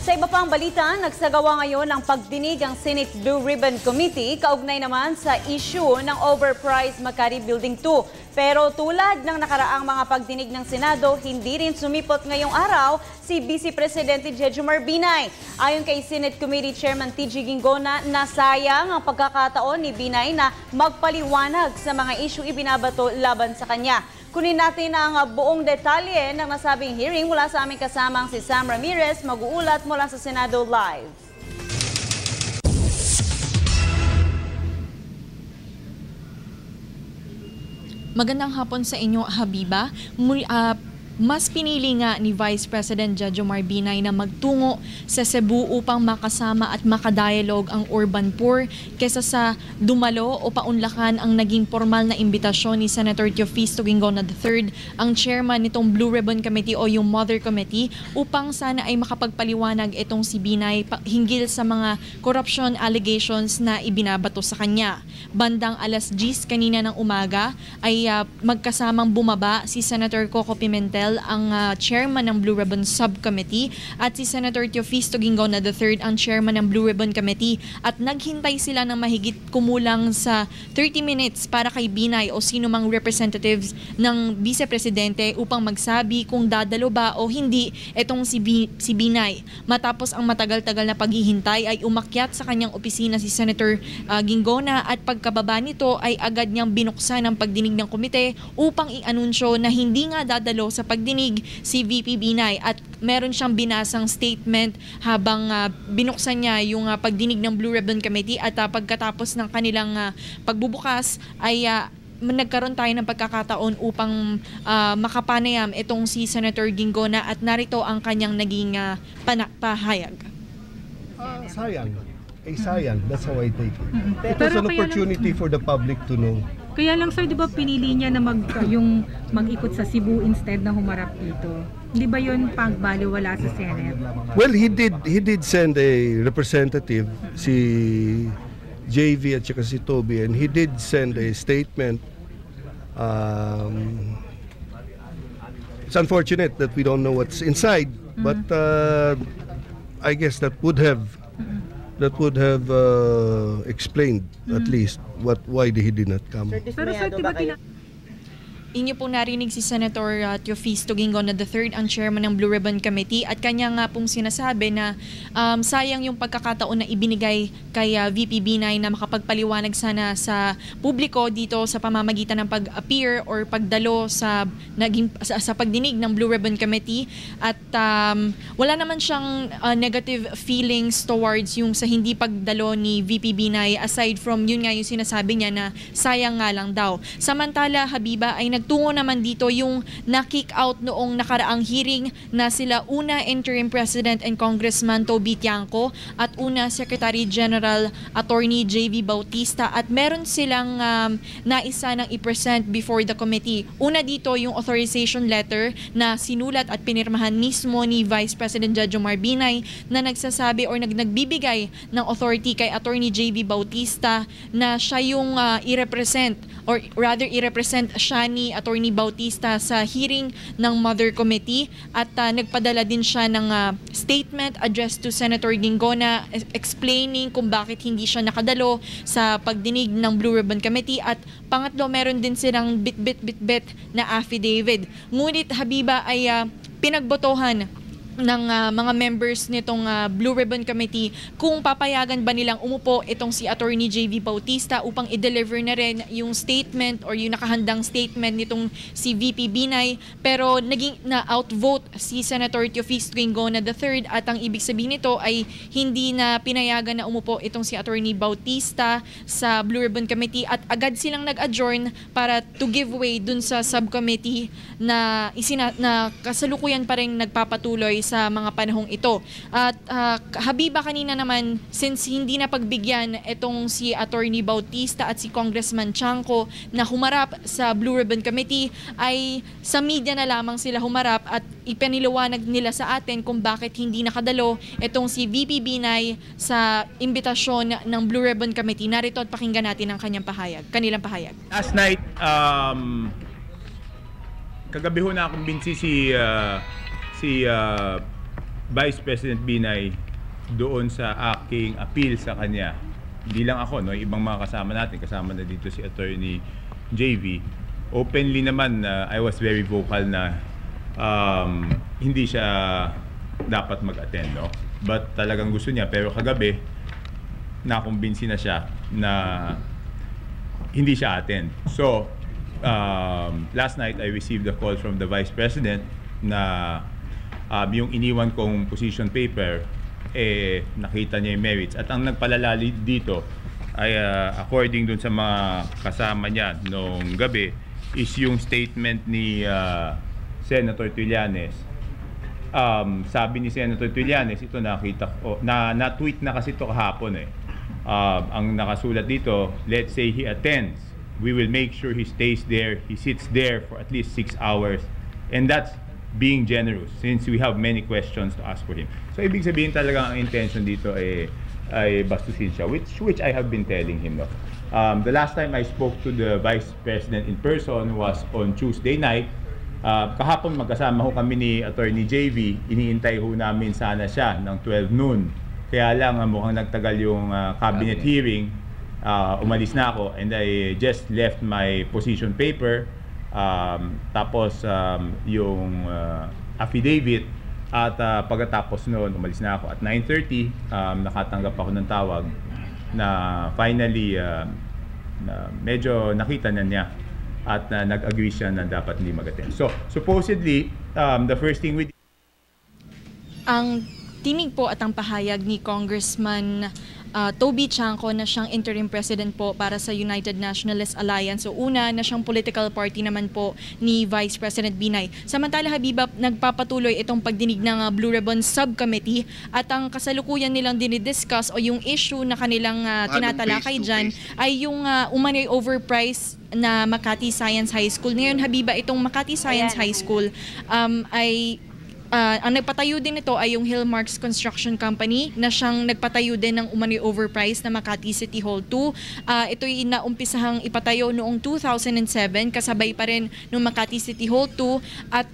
Sa iba pang balita, nagsagawa ngayon ang pagdinig ang Senate Blue Ribbon Committee kaugnay naman sa issue ng overpriced Makati Building 2. Pero tulad ng nakaraang mga pagdinig ng Senado, hindi rin sumipot ngayong araw si Vice Presidente Jejomar Binay. Ayon kay Senate Committee Chairman TG Ginggona, nasayang ang pagkakataon ni Binay na magpaliwanag sa mga issue ibinabato laban sa kanya. Kunin natin ang buong detalye ng nasabing hearing mula sa aming kasamang si Sam Ramirez, mag-uulat mula sa Senado Live. Magandang hapon sa inyo, Habiba. Mas pinili nga ni Vice President Jejomar Binay na magtungo sa Cebu upang makasama at makadialog ang urban poor kesa sa dumalo o paunlakan ang naging formal na imbitasyon ni Senator Teofisto Ginggona III, ang chairman nitong Blue Ribbon Committee o yung Mother Committee, upang sana ay makapagpaliwanag itong si Binay hinggil sa mga corruption allegations na ibinabato sa kanya. Bandang alas 10 kanina ng umaga ay magkasamang bumaba si Senator Coco Pimentel, ang chairman ng Blue Ribbon Subcommittee, at si Senator Teofisto Ginggona III, ang chairman ng Blue Ribbon Committee, at naghintay sila ng mahigit kumulang sa 30 minutes para kay Binay o sino mang representatives ng Vice Presidente upang magsabi kung dadalo ba o hindi itong si Binay. Matapos ang matagal-tagal na paghihintay ay umakyat sa kanyang opisina si Senator Ginggona, at pagkababa nito ay agad niyang binuksan ang pagdinig ng komite upang i-anunsyo na hindi nga dadalo sa pagdinig si VP Binay, at meron siyang binasang statement habang binuksan niya yung pagdinig ng Blue Ribbon Committee. At pagkatapos ng kanilang pagbubukas ay nagkaroon tayo ng pagkakataon upang makapanayam itong si Senator Ginggona, at narito ang kanyang naging pahayag. Sayang. Sayang. That's how I take it. It was an opportunity for the public to know. Kaya lang sir, di ba pinili niya na mag-ikot sa Cebu instead na humarap dito? Di ba yun pagbaliwala sa Senate? Well, he did send a representative, si JV at saka si Toby, and he did send a statement. It's unfortunate that we don't know what's inside, but I guess that would have explained at least why he did not come. Pero sir, diba Inyo po narinig si Senator Teofisto Ginggona III, ang chairman ng Blue Ribbon Committee, at kanya nga pong sinasabi na sayang yung pagkakataon na ibinigay kay VP Binay na makapagpaliwanag sana sa publiko dito sa pamamagitan ng pag-appear or pagdalo sa pagdinig ng Blue Ribbon Committee, at wala naman siyang negative feelings towards yung sa hindi pagdalo ni VP Binay, aside from yun nga yung sinasabi niya na sayang nga lang daw. Samantala, Habiba, ay nagtungo naman dito yung na-kick out noong nakaraang hearing na sila una Interim President and Congressman Toby Tiangco at una Secretary General Attorney JV Bautista, at meron silang naisa ng i-present before the committee. Una dito yung authorization letter na sinulat at pinirmahan mismo ni Vice President Jejomar Binay na nagsasabi or nagbibigay ng authority kay Attorney JV Bautista na siya yung i-represent or rather i-represent siya ni Attorney Bautista sa hearing ng Mother Committee, at nagpadala din siya ng statement addressed to Senator Ginggona explaining kung bakit hindi siya nakadalo sa pagdinig ng Blue Ribbon Committee, at pangatlo meron din silang bit na affidavit. Ngunit Habiba ay pinagbotohan ng mga members nitong Blue Ribbon Committee kung papayagan ba nilang umupo itong si Attorney JV Bautista upang i-deliver na rin yung statement or yung nakahandang statement nitong si VP Binay, pero naging na-outvote si Senator Teofisto Ginggona III, at ang ibig sabihin nito ay hindi na pinayagan na umupo itong si Attorney Bautista sa Blue Ribbon Committee, at agad silang nag-adjourn para to give way dun sa subcommittee na kasalukuyan pa rin nagpapatuloy sa mga panahong ito. At Habiba, kanina naman, since hindi na pagbigyan itong si Attorney Bautista at si Congressman Tiangco na humarap sa Blue Ribbon Committee, ay sa media na lamang sila humarap at ipiniliwanag nila sa atin kung bakit hindi nakadalo itong si VP Binay sa imbitasyon ng Blue Ribbon Committee. Narito at pakinggan natin ang kanilang pahayag. Last night, kagabi ho na kumbinsi si Vice President Binay doon sa aking appeal sa kanya. Hindi lang ako, no, ibang mga kasama natin, kasama na dito si Attorney JV. Openly naman, I was very vocal na hindi siya dapat mag-attend, no? But talagang gusto niya, pero kagabi nakumbinsi na siya na hindi siya attend. So, last night I received a call from the Vice President na yung iniwan kong position paper, nakita niya yung merits. At ang nagpalalali dito ay according dun sa mga kasama niya nung gabi is yung statement ni Senator Trillanes. Sabi ni Senator Trillanes, ito nakita ko, na-tweet na kasi ito kahapon ang nakasulat dito, let's say he attends, we will make sure he stays there, he sits there for at least 6 hours. And that's being generous since we have many questions to ask for him. So ibig sabihin talaga ang intention dito ay bastusin siya, which I have been telling him. No? The last time I spoke to the Vice President in person was on Tuesday night. Kahapon magkasama ho kami ni Attorney JV, iniintay ho namin sana siya ng 12 noon. Kaya lang mukhang nagtagal yung cabinet hearing, umalis na ako and I just left my position paper, tapos yung affidavit at pagkatapos noon umalis na ako. At 9:30 nakatanggap ako ng tawag na finally na medyo nakita na niya at nag-agree siya na dapat hindi mag-attend. So supposedly the first thing we Ang tinig po at ang pahayag ni Congressman Toby Chanco na siyang interim president po para sa United Nationalist Alliance. So una na siyang political party naman po ni Vice President Binay. Samantala, Habiba, nagpapatuloy itong pagdinig ng Blue Ribbon Subcommittee at ang kasalukuyan nilang dinidiscuss o yung issue na kanilang tinatalakay dyan ay yung umano'y overpriced na Makati Science High School. Ngayon, Habiba, itong Makati Science High School ay ang nagpatayo din nito ay yung Hillmarks Construction Company na siyang nagpatayo din ng umano'y overpriced na Makati City Hall 2. Ito'y naumpisahang ipatayo noong 2007 kasabay pa rin ng Makati City Hall 2 at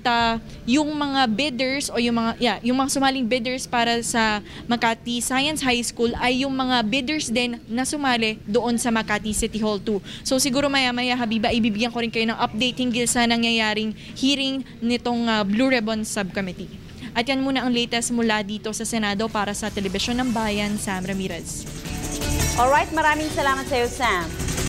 yung mga bidders o yung mga sumaling bidders para sa Makati Science High School ay yung mga bidders din na sumali doon sa Makati City Hall 2. So siguro maya-maya, Habiba, ibibigyan ko rin kayo ng update hinggil sa nangyayaring hearing nitong Blue Ribbon Subcommittee. At yan muna ang latest mula dito sa Senado para sa Telebisyon ng Bayan, Sam Ramirez. Alright, maraming salamat sa iyo, Sam.